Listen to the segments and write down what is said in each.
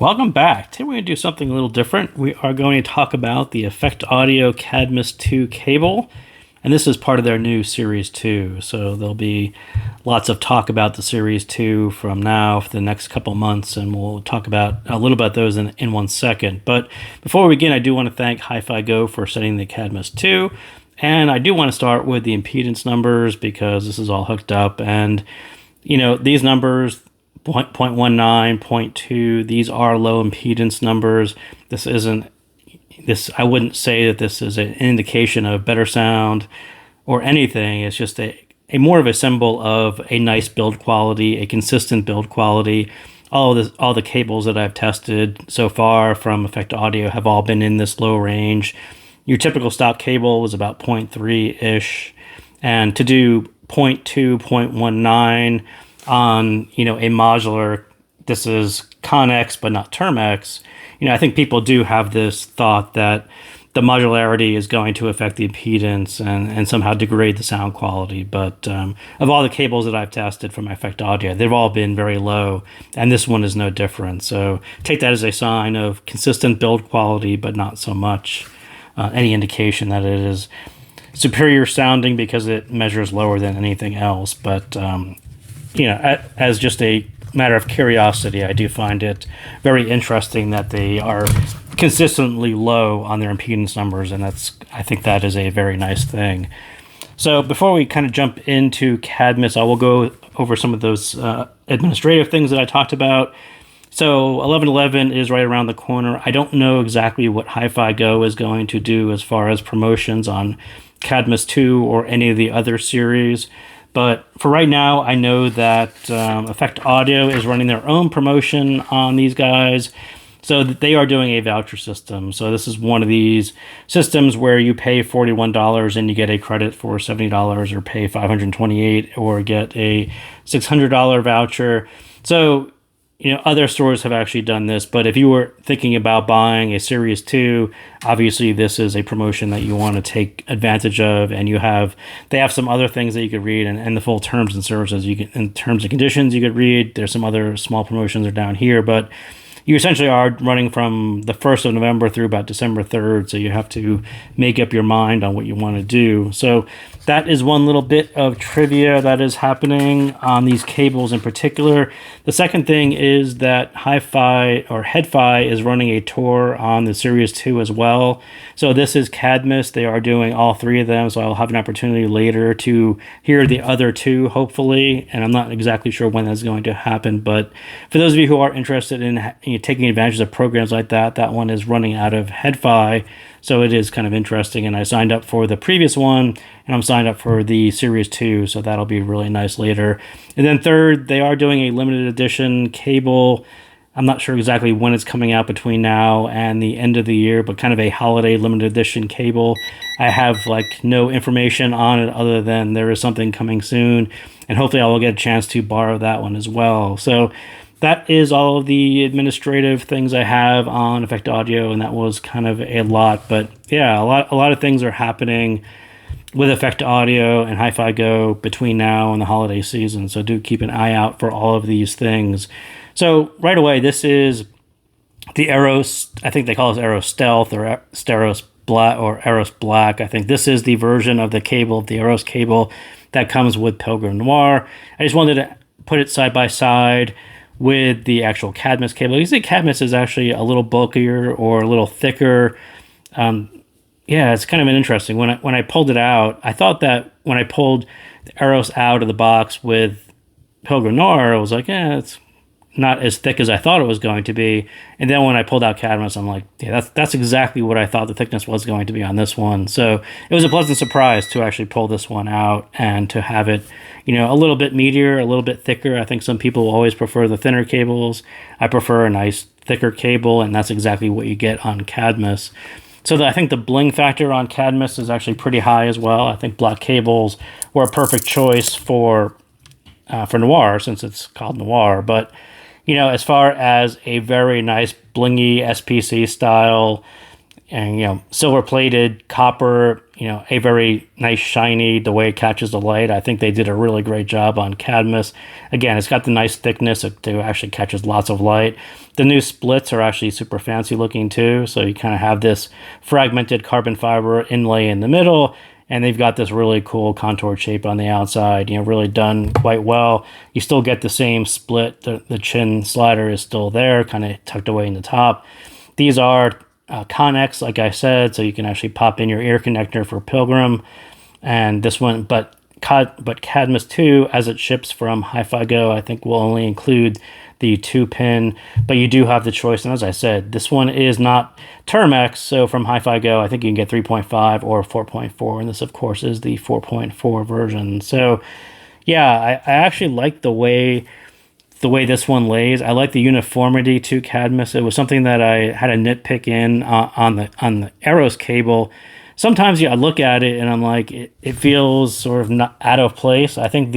Welcome back. Today we're going to do something a little different. We are going to talk about the Effect Audio Cadmus II cable, and this is part of their new Series 2. So there'll be lots of talk about the Series 2 from now for the next couple months, and we'll talk about a little about those in 1 second. But before we begin, I do want to thank HiFiGo for sending the Cadmus II, and I do want to start with the impedance numbers because this is all hooked up, and these numbers 0.19, 0.2, these are low impedance numbers. I wouldn't say that this is an indication of better sound or anything. It's just a more of a symbol of a nice build quality, a consistent build quality. All the cables that I've tested so far from Effect Audio have all been in this low range. Your typical stock cable was about 0.3-ish, and to do 0.2, 0.19 on a modular, this is Connex but not Termex. I think people do have this thought that the modularity is going to affect the impedance and somehow degrade the sound quality. But of all the cables that I've tested from Effect Audio, they've all been very low, and this one is no different. So take that as a sign of consistent build quality, but not so much any indication that it is superior sounding because it measures lower than anything else. But as just a matter of curiosity, I do find it very interesting that they are consistently low on their impedance numbers, and I think that is a very nice thing. So before we kind of jump into Cadmus, I will go over some of those administrative things that I talked about. So 11.11 is right around the corner. I don't know exactly what HiFiGo is going to do as far as promotions on Cadmus 2 or any of the other series. But for right now, I know that Effect Audio is running their own promotion on these guys. So that they are doing a voucher system. So this is one of these systems where you pay $41 and you get a credit for $70, or pay $528 or get a $600 voucher. So other stores have actually done this, but if you were thinking about buying a Series 2, obviously this is a promotion that you want to take advantage of, and they have some other things that you could read, and the full terms and services and terms and conditions you could read. There's some other small promotions are down here, but you essentially are running from the 1st of November through about December 3rd, so you have to make up your mind on what you want to do. So that is one little bit of trivia that is happening on these cables in particular. The second thing is that HiFi or HeadFi is running a tour on the Series 2 as well. So this is Cadmus. They are doing all three of them, so I'll have an opportunity later to hear the other two, hopefully, and I'm not exactly sure when that's going to happen, but for those of you who are interested in taking advantage of programs like that, that one is running out of HeadFi, so it is kind of interesting, and I signed up for the previous one, and I'm signed up for the Series 2, so that'll be really nice later. And then third, they are doing a limited edition cable. I'm not sure exactly when it's coming out between now and the end of the year, but kind of a holiday limited edition cable. I have no information on it other than there is something coming soon, and hopefully I will get a chance to borrow that one as well. So that is all of the administrative things I have on Effect Audio, and that was kind of a lot. But yeah, a lot of things are happening with Effect Audio and HiFiGo between now and the holiday season, so do keep an eye out for all of these things. So right away, this is the Eros. I think they call it Eros Stealth or Eros Black or Eros Black. I think this is the version of the cable, the Eros cable that comes with Pilgrim Noir. I just wanted to put it side by side with the actual Cadmus cable. You see, Cadmus is actually a little bulkier or a little thicker. It's kind of an interesting. When I pulled it out, I thought that when I pulled the Eros out of the box with Pilgrim Noir, I was like, it's not as thick as I thought it was going to be. And then when I pulled out Cadmus, I'm like, yeah, that's exactly what I thought the thickness was going to be on this one. So it was a pleasant surprise to actually pull this one out and to have it, a little bit meatier, a little bit thicker. I think some people always prefer the thinner cables. I prefer a nice thicker cable, and that's exactly what you get on Cadmus. So I think the bling factor on Cadmus is actually pretty high as well. I think black cables were a perfect choice for Noir, since it's called Noir. But as far as a very nice blingy SPC style and silver plated copper, a very nice shiny, the way it catches the light. I think they did a really great job on Cadmus. Again, it's got the nice thickness to actually catches lots of light. The new splits are actually super fancy looking too, so you kind of have this fragmented carbon fiber inlay in the middle, and they've got this really cool contoured shape on the outside, really done quite well. You still get the same split. The chin slider is still there, kind of tucked away in the top. These are Connex, like I said, so you can actually pop in your ear connector for Pilgrim. And this one, but Cadmus II, as it ships from HiFiGo, I think will only include the 2-pin, but you do have the choice. And as I said, this one is not Termex, so from HiFiGo, I think you can get 3.5 or 4.4, and this, of course, is the 4.4 version. So, yeah, I actually like the way this one lays. I like the uniformity to Cadmus. It was something that I had a nitpick in on the Eros cable. Sometimes I look at it and I'm like, it feels sort of not out of place. I think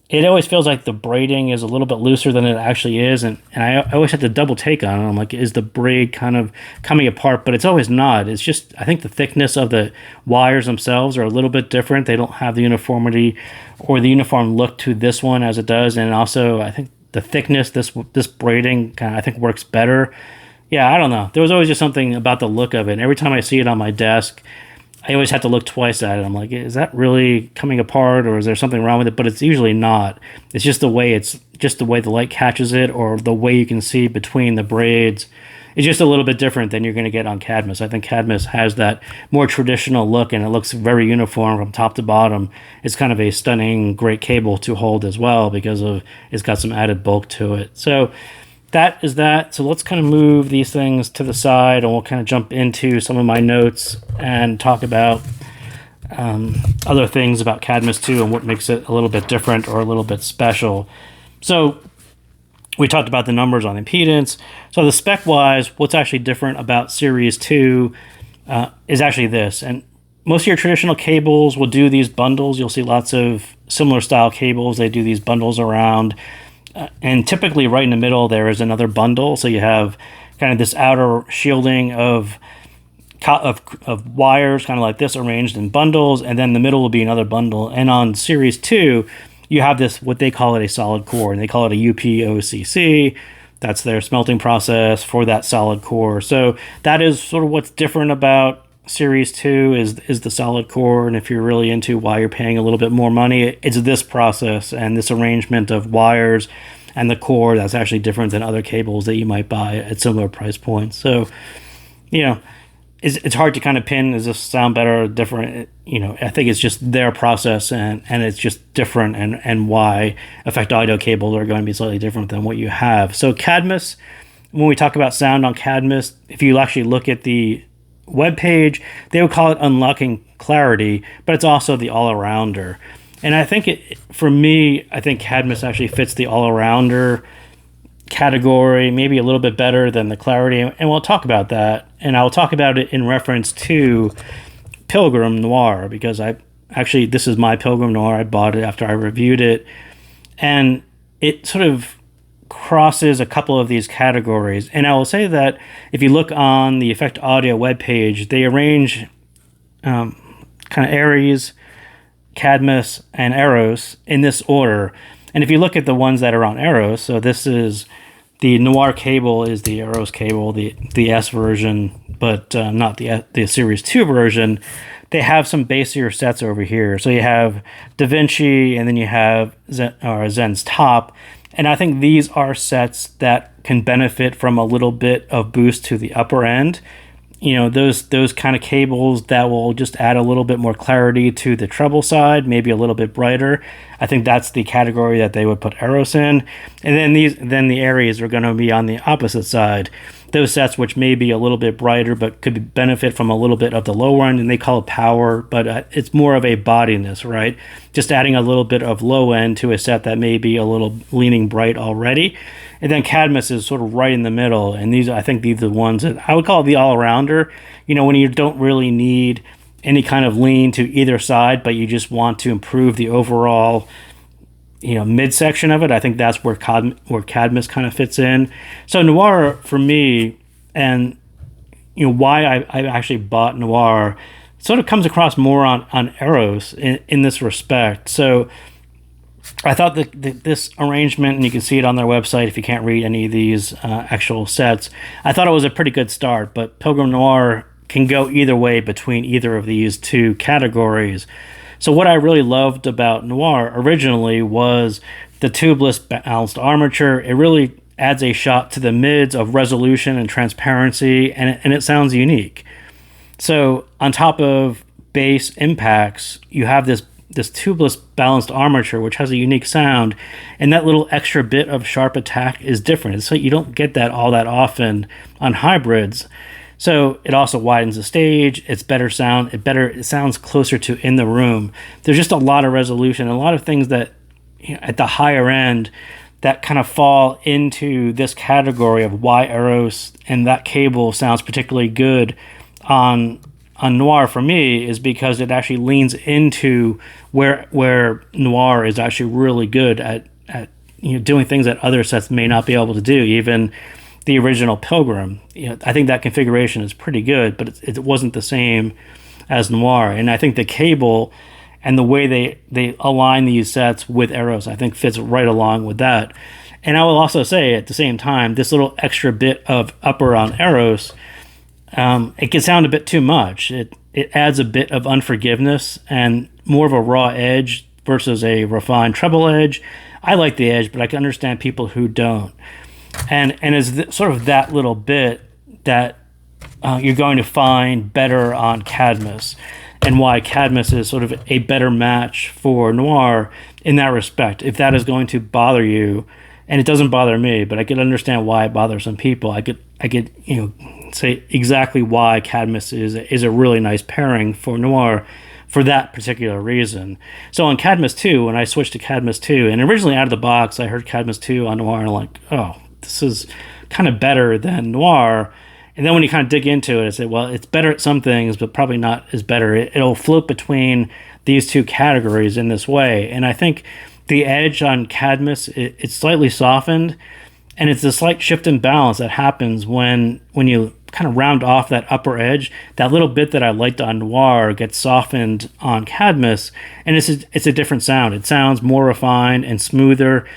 it always feels like the braiding is a little bit looser than it actually is, and I always have to double take on it. I'm like, is the braid kind of coming apart? But it's always not. It's just, I think the thickness of the wires themselves are a little bit different. They don't have the uniformity or the uniform look to this one as it does, and also I think the thickness, this braiding kind of, I think, works better. Yeah, I don't know. There was always just something about the look of it, and every time I see it on my desk, I always have to look twice at it. I'm like, is that really coming apart, or is there something wrong with it? But it's usually not. It's just the way the light catches it, or the way you can see between the braids. It's just a little bit different than you're going to get on Cadmus. I think Cadmus has that more traditional look, and it looks very uniform from top to bottom. It's kind of a stunning, great cable to hold as well, because it's got some added bulk to it. So that is that. So let's kind of move these things to the side, and we'll kind of jump into some of my notes and talk about other things about Cadmus II and what makes it a little bit different or a little bit special. So we talked about the numbers on impedance. So the spec-wise, what's actually different about Series 2 is actually this. And most of your traditional cables will do these bundles. You'll see lots of similar style cables. They do these bundles around. And typically right in the middle there is another bundle. So you have kind of this outer shielding of wires, kind of like this, arranged in bundles. And then the middle will be another bundle. And on Series 2, you have this, what they call it, a solid core, and they call it a UPOCC. That's their smelting process for that solid core. So that is sort of what's different about Series 2 is the solid core. And if you're really into why you're paying a little bit more money, it's this process and this arrangement of wires and the core that's actually different than other cables that you might buy at similar price points. So, it's hard to kind of pin, does this sound better or different? I think it's just their process, and it's just different, and why Effect Audio cables are going to be slightly different than what you have. So Cadmus, when we talk about sound on Cadmus, if you actually look at the web page, they would call it unlocking clarity, but it's also the all-arounder. And I think for me, I think Cadmus actually fits the all-arounder category maybe a little bit better than the clarity, and we'll talk about that, and I'll talk about it in reference to Pilgrim Noir, because this is my Pilgrim Noir. I bought it after I reviewed it, and it sort of crosses a couple of these categories. And I will say that if you look on the Effect Audio webpage, they arrange kind of Aries, Cadmus, and Eros in this order. And if you look at the ones that are on Eros, so this is the Noir cable, is the Eros cable, the S version, but not the Series 2 version. They have some basier sets over here. So you have Da Vinci, and then you have Zen's Top. And I think these are sets that can benefit from a little bit of boost to the upper end. Those kind of cables that will just add a little bit more clarity to the treble side, maybe a little bit brighter. I think that's the category that they would put Eros in. And then the Aries are going to be on the opposite side. Those sets which may be a little bit brighter but could benefit from a little bit of the lower end, and they call it power, but it's more of a bodiness, right? Just adding a little bit of low end to a set that may be a little leaning bright already. And then Cadmus is sort of right in the middle, and I think these are the ones that I would call the all-arounder. When you don't really need any kind of lean to either side, but you just want to improve the overall midsection of it. I think that's where Cadmus kind of fits in. So Noir, for me, and why I actually bought Noir sort of comes across more on Eros in this respect. So I thought that this arrangement, and you can see it on their website if you can't read any of these actual sets, I thought it was a pretty good start, but Pilgrim Noir can go either way between either of these two categories. So what I really loved about Noir originally was the tubeless balanced armature. It really adds a shot to the mids of resolution and transparency, and it sounds unique. So on top of bass impacts, you have this tubeless balanced armature, which has a unique sound, and that little extra bit of sharp attack is different. So you don't get that all that often on hybrids. So it also widens the stage. It's better sound. It sounds closer to in the room. There's just a lot of resolution, a lot of things that at the higher end that kind of fall into this category of why Eros and that cable sounds particularly good on Noir for me, is because it actually leans into where Noir is actually really good at doing things that other sets may not be able to do. Even the original Pilgrim, I think that configuration is pretty good, but it wasn't the same as Noir. And I think the cable and the way they align these sets with Eros, I think fits right along with that. And I will also say at the same time, this little extra bit of upper on Eros, it can sound a bit too much. It adds a bit of unforgiveness and more of a raw edge versus a refined treble edge. I like the edge, but I can understand people who don't. And it's sort of that little bit that you're going to find better on Cadmus, and why Cadmus is sort of a better match for Noir in that respect. If that is going to bother you, and it doesn't bother me, but I could understand why it bothers some people. I could say exactly why Cadmus is a really nice pairing for Noir for that particular reason. So on Cadmus 2, when I switched to Cadmus 2, and originally out of the box, I heard Cadmus 2 on Noir, and I'm like, oh, this is kind of better than Noir. And then when you kind of dig into it, I say, well, it's better at some things, but probably not as better. It'll float between these two categories in this way. And I think the edge on Cadmus, it's slightly softened, and it's a slight shift in balance that happens when you kind of round off that upper edge. That little bit that I liked on Noir gets softened on Cadmus, and it's a different sound. It sounds more refined and smoother.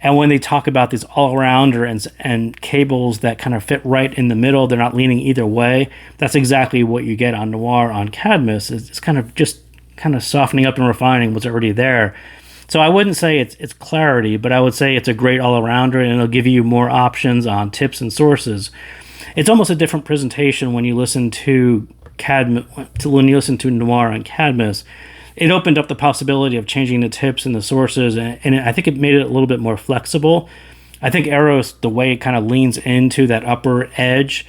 And when they talk about these all-arounder and cables that kind of fit right in the middle, they're not leaning either way, that's exactly what you get on Noir on Cadmus. It's kind of just kind of softening up and refining what's already there. So I wouldn't say it's clarity, but I would say it's a great all-arounder, and it'll give you more options on tips and sources. It's almost a different presentation when you listen to Noir on Cadmus. It opened up the possibility of changing the tips and the sources, and I think it made it a little bit more flexible. I think Eros, the way it kind of leans into that upper edge,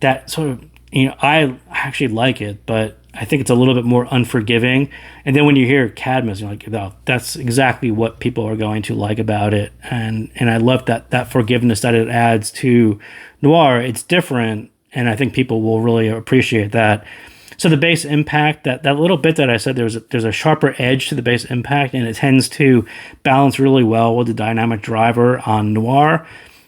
that sort of, I actually like it, but I think it's a little bit more unforgiving. And then when you hear Cadmus, you're like, oh, that's exactly what people are going to like about it. And I love that forgiveness that it adds to Noir. It's different, and I think people will really appreciate that. So the bass impact, that little bit that I said, there's a sharper edge to the bass impact, and it tends to balance really well with the dynamic driver on Noir.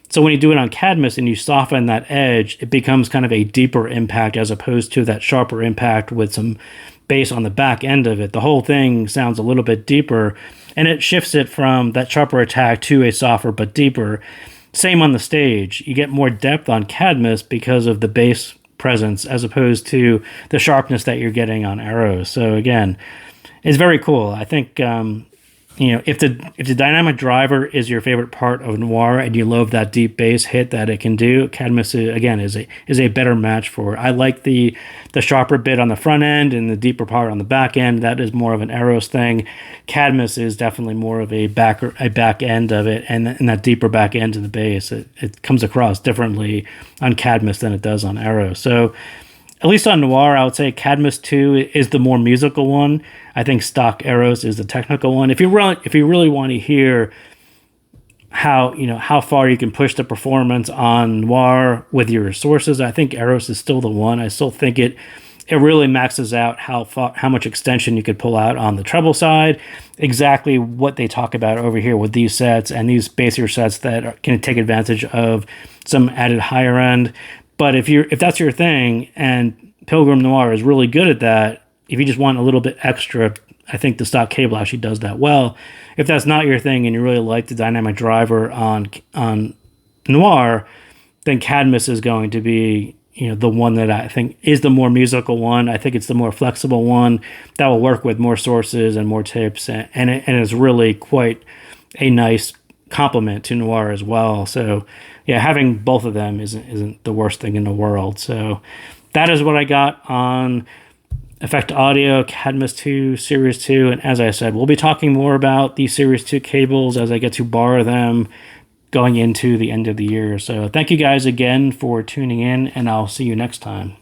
So when you do it on Cadmus and you soften that edge, it becomes kind of a deeper impact as opposed to that sharper impact with some bass on the back end of it. The whole thing sounds a little bit deeper, and it shifts it from that sharper attack to a softer but deeper. Same on the stage. You get more depth on Cadmus because of the bass presence as opposed to the sharpness that you're getting on Eros. So again, it's very cool. I think if the dynamic driver is your favorite part of Noir and you love that deep bass hit that it can do, Cadmus is a better match for it. I like the sharper bit on the front end and the deeper part on the back end. That is more of an Eros thing. Cadmus is definitely more of a back end of it, and that deeper back end of the bass. It comes across differently on Cadmus than it does on Eros. So at least on Noir, I would say Cadmus 2 is the more musical one. I think stock Eros is the technical one. If you really want to hear how far you can push the performance on Noir with your sources, I think Eros is still the one. I still think it really maxes out how much extension you could pull out on the treble side. Exactly what they talk about over here with these sets and these bassier sets that can take advantage of some added higher end. But if that's your thing, and Pilgrim Noir is really good at that, if you just want a little bit extra, I think the stock cable actually does that well. If that's not your thing and you really like the dynamic driver on Noir, then Cadmus is going to be, the one that I think is the more musical one. I think it's the more flexible one that will work with more sources and more tapes, and it is really quite a nice complement to Noir as well. So yeah, having both of them isn't the worst thing in the world. So that is what I got on Effect Audio Cadmus II Series 2. And as I said, we'll be talking more about these Series 2 cables as I get to borrow them going into the end of the year. So thank you guys again for tuning in, and I'll see you next time.